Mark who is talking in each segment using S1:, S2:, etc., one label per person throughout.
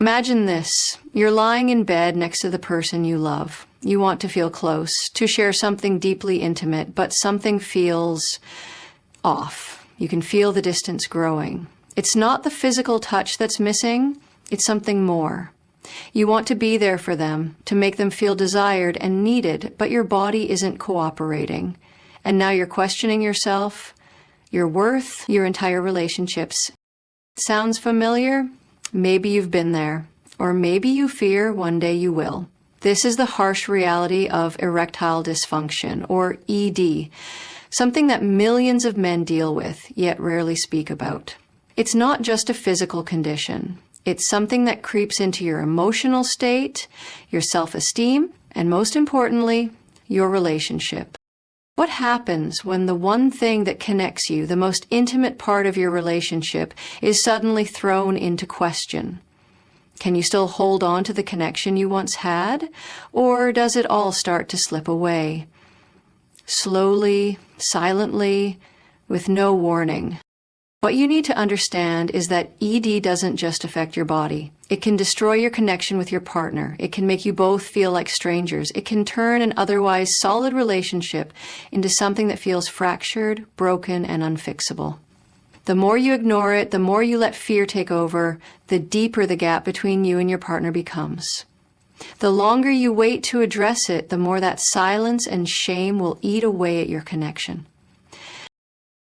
S1: Imagine this. You're lying in bed next to the person you love. You want to feel close, to share something deeply intimate, but something feels off. You can feel the distance growing. It's not the physical touch that's missing, it's something more. You want to be there for them, to make them feel desired and needed, but your body isn't cooperating. And now you're questioning yourself, your worth, your entire relationships. Sounds familiar? Maybe you've been there, or maybe you fear one day you will. This is the harsh reality of erectile dysfunction, or ED, something that millions of men deal with, yet rarely speak about. It's not just a physical condition. It's something that creeps into your emotional state, your self-esteem, and most importantly, your relationship. What happens when the one thing that connects you, the most intimate part of your relationship, is suddenly thrown into question? Can you still hold on to the connection you once had, or does it all start to slip away? Slowly, silently, with no warning. What you need to understand is that ED doesn't just affect your body. It can destroy your connection with your partner. It can make you both feel like strangers. It can turn an otherwise solid relationship into something that feels fractured, broken, and unfixable. The more you ignore it, the more you let fear take over, the deeper the gap between you and your partner becomes. The longer you wait to address it, the more that silence and shame will eat away at your connection.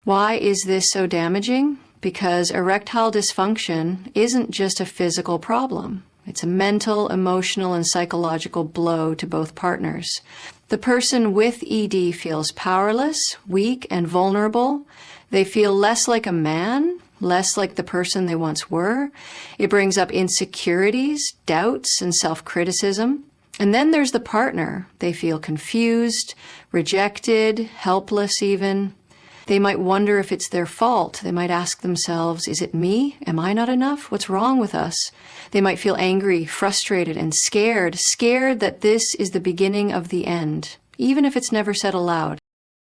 S1: Why is this so damaging? Because erectile dysfunction isn't just a physical problem. It's a mental, emotional, and psychological blow to both partners. The person with ED feels powerless, weak, and vulnerable. They feel less like a man, less like the person they once were. It brings up insecurities, doubts, and self-criticism. And then there's the partner. They feel confused, rejected, helpless even. They might wonder if it's their fault. They might ask themselves, is it me? Am I not enough? What's wrong with us? They might feel angry, frustrated, and scared that this is the beginning of the end, even if it's never said aloud.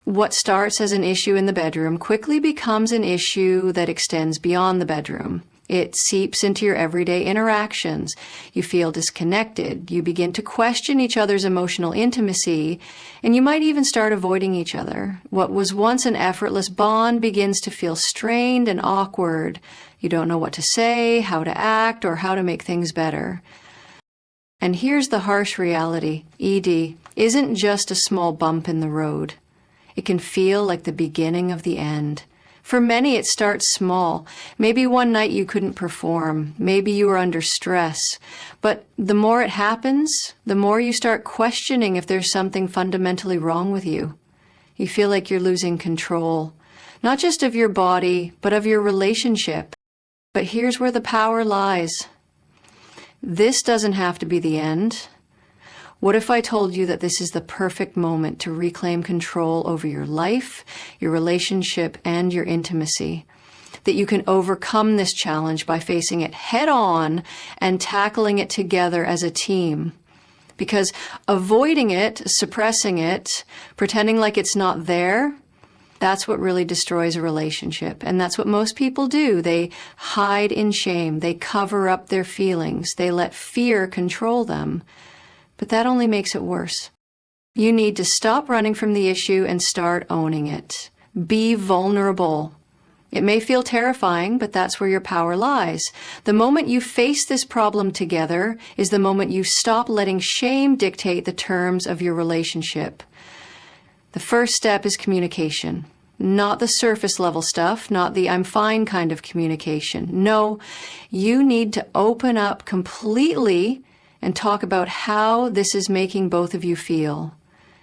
S1: What starts as an issue in the bedroom quickly becomes an issue that extends beyond the bedroom. It seeps into your everyday interactions. You feel disconnected. You begin to question each other's emotional intimacy, and you might even start avoiding each other. What was once an effortless bond begins to feel strained and awkward. You don't know what to say, how to act, or how to make things better. And here's the harsh reality. ED isn't just a small bump in the road. It can feel like the beginning of the end. For many, it starts small. Maybe one night you couldn't perform. Maybe you were under stress. But the more it happens, the more you start questioning if there's something fundamentally wrong with you. You feel like you're losing control, not just of your body, but of your relationship. But here's where the power lies. This doesn't have to be the end. What if I told you that this is the perfect moment to reclaim control over your life, your relationship, and your intimacy? That you can overcome this challenge by facing it head on and tackling it together as a team. Because avoiding it, suppressing it, pretending like it's not there, that's what really destroys a relationship. And that's what most people do. They hide in shame. They cover up their feelings. They let fear control them. But that only makes it worse. You need to stop running from the issue and start owning it. Be vulnerable. It may feel terrifying, but that's where your power lies. The moment you face this problem together is the moment you stop letting shame dictate the terms of your relationship. The first step is communication. Not the surface level stuff, not the I'm fine kind of communication. No, you need to open up completely and talk about how this is making both of you feel.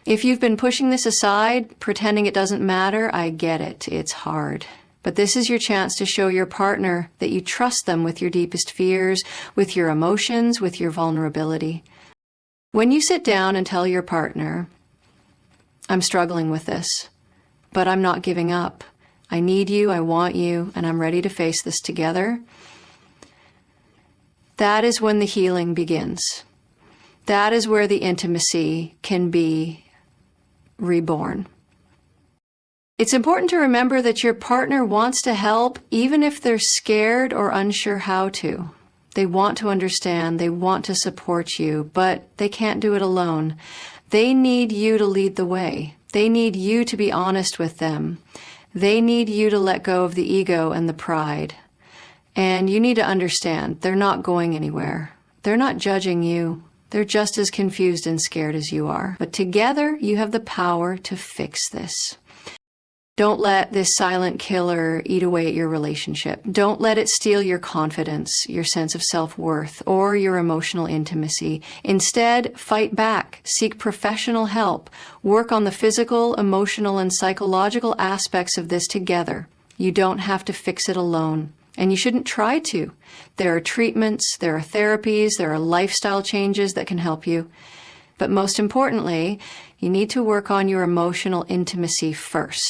S1: If you've been pushing this aside, pretending it doesn't matter, I get it. It's hard. But this is your chance to show your partner that you trust them with your deepest fears, with your emotions, with your vulnerability. When you sit down and tell your partner, I'm struggling with this, but I'm not giving up. I need you, I want you, and I'm ready to face this together. That is when the healing begins. That is where the intimacy can be reborn. It's important to remember that your partner wants to help even if they're scared or unsure how to. They want to understand, they want to support you, but they can't do it alone. They need you to lead the way. They need you to be honest with them. They need you to let go of the ego and the pride. And you need to understand, they're not going anywhere. They're not judging you. They're just as confused and scared as you are. But together, you have the power to fix this. Don't let this silent killer eat away at your relationship. Don't let it steal your confidence, your sense of self-worth, or your emotional intimacy. Instead, fight back, seek professional help, work on the physical, emotional, and psychological aspects of this together. You don't have to fix it alone, and you shouldn't try to. There are treatments, there are therapies, there are lifestyle changes that can help you. But most importantly, you need to work on your emotional intimacy first.